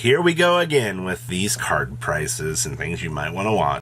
here we go again with these card prices and things you might want to watch.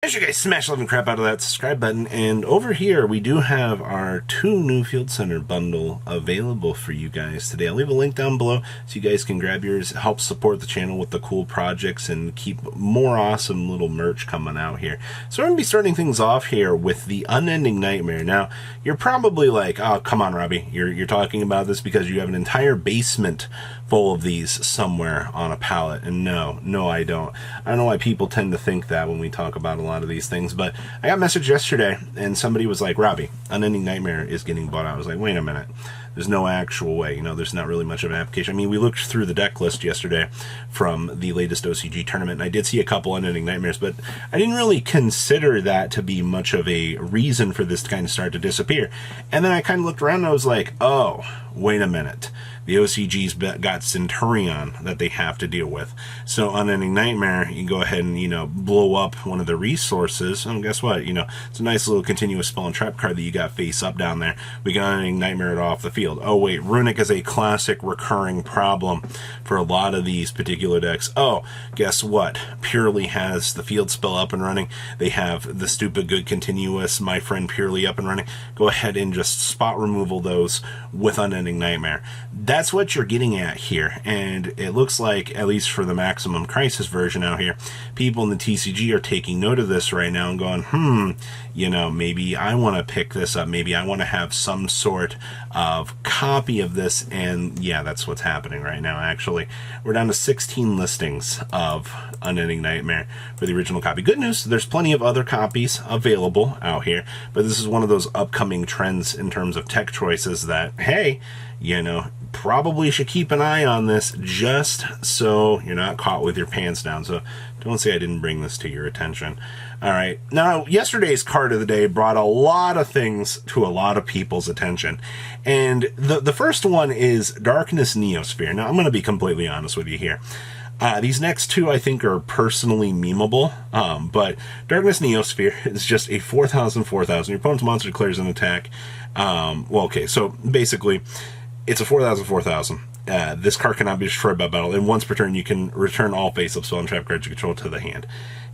As you guys smash the living crap out of that subscribe button, and over here we do have our 2 new Field Center bundle available for you guys today. I'll leave a link down below so you guys can grab yours, help support the channel with the cool projects, and keep more awesome little merch coming out here. So we're going to be starting things off here with the Unending Nightmare. Now, you're probably like, oh, come on, Robbie, you're talking about this because you have an entire basement full of these somewhere on a pallet. And no, I don't. I don't know why people tend to think that when we talk about a lot of these things, but I got a message yesterday and somebody was like, Robbie, Unending Nightmare is getting bought out. I was like, wait a minute. There's no actual way. There's not really much of an application. I mean, we looked through the deck list yesterday from the latest OCG tournament, and I did see a couple Unending Nightmares, but I didn't really consider that to be much of a reason for this to kind of start to disappear. And then I kind of looked around and I was like, oh, wait a minute. The OCG's got Centurion that they have to deal with. So Unending Nightmare, you can go ahead and, blow up one of the resources. And guess what? It's a nice little continuous spell and trap card that you got face up down there. We can Unending Nightmare it off the field. Oh, wait, Runic is a classic recurring problem for a lot of these particular decks. Oh, guess what? Purely has the field spell up and running. They have the stupid good continuous My Friend Purely up and running. Go ahead and just spot removal those with Unending Nightmare. That's what you're getting at here, and it looks like, at least for the Maximum Crisis version out here, people in the TCG are taking note of this right now and going, maybe I want to pick this up, maybe I want to have some sort of copy of this. And yeah, that's what's happening right now. Actually, we're down to 16 listings of Unending Nightmare for the original copy. Good news, there's plenty of other copies available out here, but this is one of those upcoming trends in terms of tech choices that, hey, probably should keep an eye on this just so you're not caught with your pants down. So don't say I didn't bring this to your attention. All right. Now, yesterday's card of the day brought a lot of things to a lot of people's attention. And the first one is Darkness Neosphere. Now, I'm going to be completely honest with you here. These next two, I think, are personally memeable, but Darkness Neosphere is just a 4,000. Your opponent's monster declares an attack. So basically, it's a 4,000. This card cannot be destroyed by battle, and once per turn, you can return all face-up spell and trap cards you control to the hand.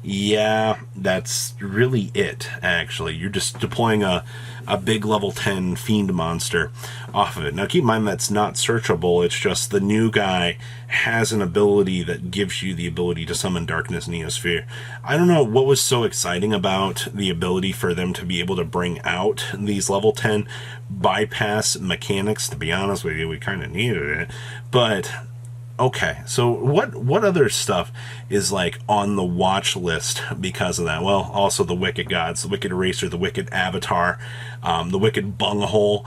Yeah, that's really it, actually. You're just deploying a big level 10 fiend monster off of it. Now, keep in mind that's not searchable. It's just the new guy has an ability that gives you the ability to summon Darkness Neosphere. I don't know what was so exciting about the ability for them to be able to bring out these level 10 bypass mechanics. To be honest with you, we kind of needed it. But okay, so what other stuff is like on the watch list because of that? Well, also the Wicked Gods, the Wicked Eraser, the Wicked Avatar, the Wicked Bunghole.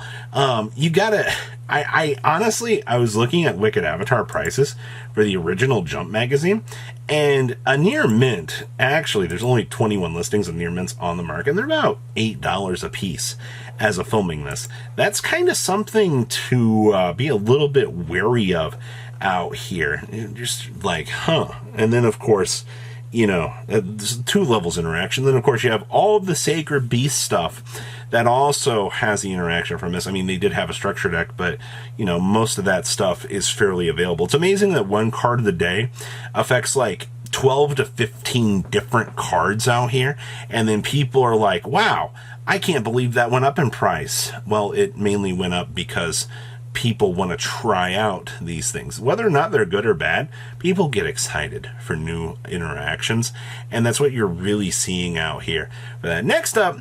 You gotta, I honestly, I was looking at Wicked Avatar prices for the original Jump magazine, and a near mint, actually there's only 21 listings of near mints on the market, and they're about $8 a piece as of filming this. That's kind of something to be a little bit wary of out here. Just like, and then of course, there's 2 levels interaction. Then of course you have all of the Sacred Beast stuff that also has the interaction from this. I mean, they did have a structure deck, but most of that stuff is fairly available. It's amazing that one card of the day affects like 12 to 15 different cards out here, and then people are like, wow, I can't believe that went up in price. Well, it mainly went up because people want to try out these things. Whether or not they're good or bad, people get excited for new interactions, and that's what you're really seeing out here. But next up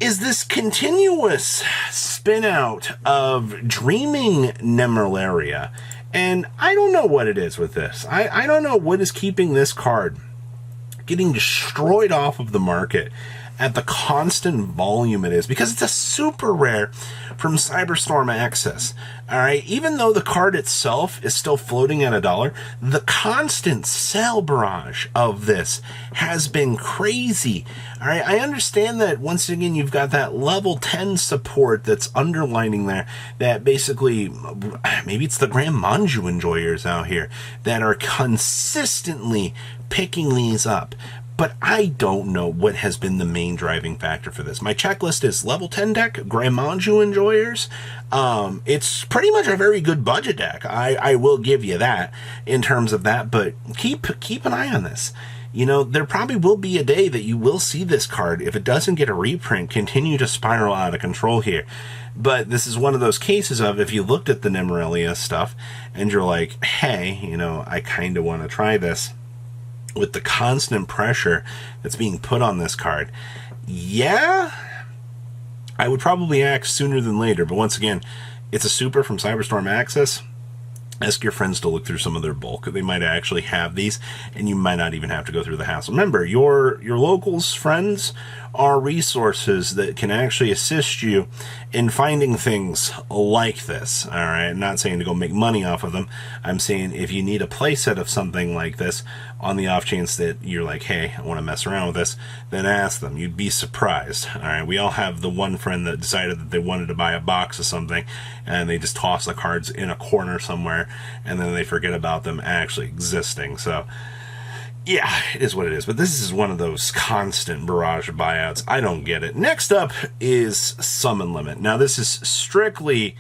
is this continuous spin out of Dreaming Memoria, and I don't know what it is with this. I don't know what is keeping this card getting destroyed off of the market at the constant volume it is, because it's a super rare from Cyberstorm Access. All right, even though the card itself is still floating at $1, the constant sell barrage of this has been crazy. All right, I understand that once again you've got that level 10 support that's underlining there, that basically maybe it's the Grand Manju enjoyers out here that are consistently picking these up. but I don't know what has been the main driving factor for this. My checklist is level 10 deck, Grandmanju Enjoyers. It's pretty much a very good budget deck. I will give you that in terms of that, but keep an eye on this. You know, there probably will be a day that you will see this card, if it doesn't get a reprint, continue to spiral out of control here. But this is one of those cases of, if you looked at the Memoria stuff and you're like, hey, you know, I kind of want to try this, with the constant pressure that's being put on this card, yeah, I would probably act sooner than later. But once again, it's a super from Cyberstorm Access. Ask your friends to look through some of their bulk. They might actually have these, and you might not even have to go through the hassle. Remember, your locals, friends, are resources that can actually assist you in finding things like this. All right, I'm not saying to go make money off of them. I'm saying if you need a playset of something like this, on the off chance that you're like, hey, I want to mess around with this, then ask them. You'd be surprised. All right, we all have the one friend that decided that they wanted to buy a box of something, and they just toss the cards in a corner somewhere, and then they forget about them actually existing. So yeah, it is what it is. But this is one of those constant barrage of buyouts. I don't get it. Next up is Summon Limit. Now, this is strictly,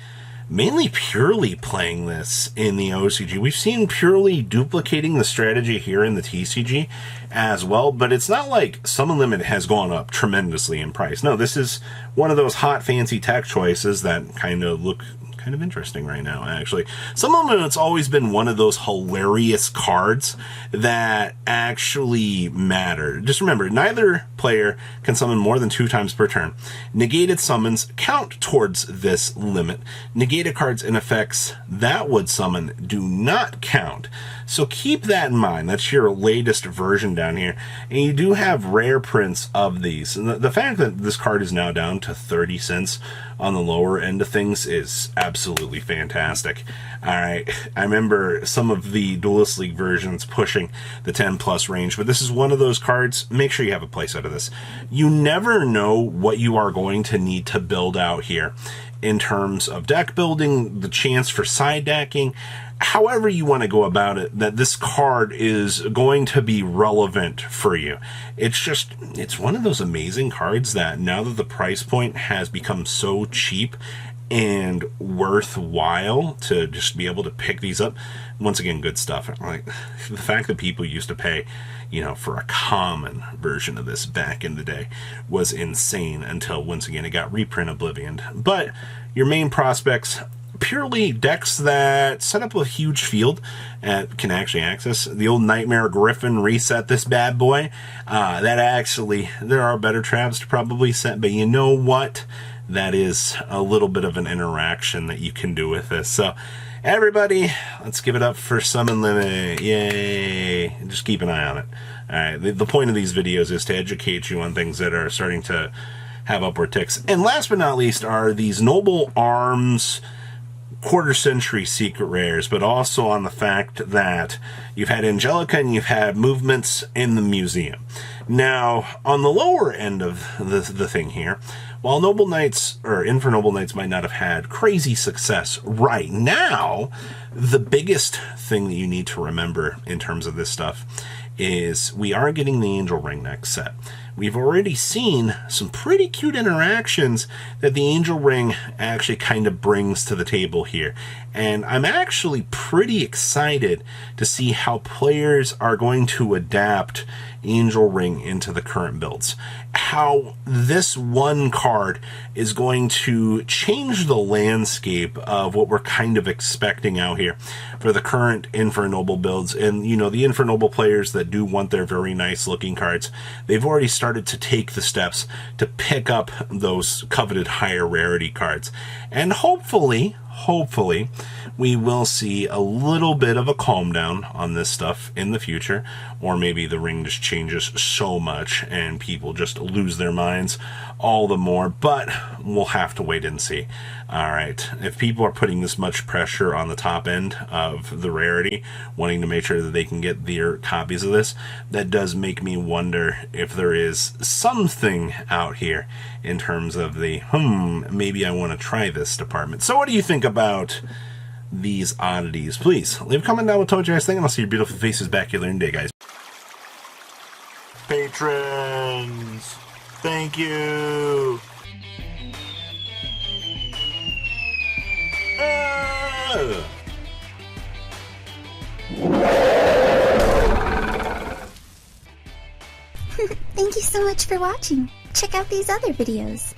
mainly purely playing this in the OCG. We've seen purely duplicating the strategy here in the TCG as well, but it's not like Summon Limit has gone up tremendously in price. No, this is one of those hot, fancy tech choices that kind of look kind of interesting right now, actually. Summon Limit's always been one of those hilarious cards that actually matter. Just remember, neither player can summon more than 2 times per turn. Negated summons count towards this limit. Negated cards and effects that would summon do not count. So keep that in mind. That's your latest version down here. And you do have rare prints of these. And the fact that this card is now down to 30 cents on the lower end of things is absolutely fantastic. Alright, I remember some of the Duelist League versions pushing the 10 plus range, but this is one of those cards. Make sure you have a playset of this. You never know what you are going to need to build out here in terms of deck building, the chance for side decking, however you want to go about it, that this card is going to be relevant for you. It's one of those amazing cards that now that the price point has become so cheap and worthwhile to just be able to pick these up, once again, good stuff. Like the fact that people used to pay, you know, for a common version of this back in the day was insane until once again it got reprint oblivioned. But your main prospects, purely decks that set up a huge field and can actually access the old Nightmare Griffin. Reset this bad boy. That actually, there are better traps to probably set, but you know what? That is a little bit of an interaction that you can do with this. So everybody, let's give it up for Summon Limit. Yay! Just keep an eye on it. All right, the point of these videos is to educate you on things that are starting to have upward ticks. And last but not least are these Noble Arms quarter century secret rares, but also on the fact that you've had Angelica and you've had movements in the museum. Now, on the lower end of the thing here, while Noble Knights or Infernoble Knights might not have had crazy success right now, the biggest thing that you need to remember in terms of this stuff is we are getting the Angel Ring next set. We've already seen some pretty cute interactions that the Angel Ring actually kind of brings to the table here. And I'm actually pretty excited to see how players are going to adapt Angel Ring into the current builds. How this one card is going to change the landscape of what we're kind of expecting out here for the current Infernoble builds. And, you know, the Infernoble players that do want their very nice looking cards, they've already started to take the steps to pick up those coveted higher rarity cards. And hopefully, we will see a little bit of a calm down on this stuff in the future, or maybe the ring just changes so much and people just lose their minds all the more, but we'll have to wait and see. All right, if people are putting this much pressure on the top end of the rarity, wanting to make sure that they can get their copies of this, that does make me wonder if there is something out here in terms of the, maybe I want to try this department. So what do you think about these oddities? Please leave a comment down with what you guys think, and I'll see your beautiful faces back here later in the day, guys. patrons. Thank you. Thank you so much for watching. Check out these other videos.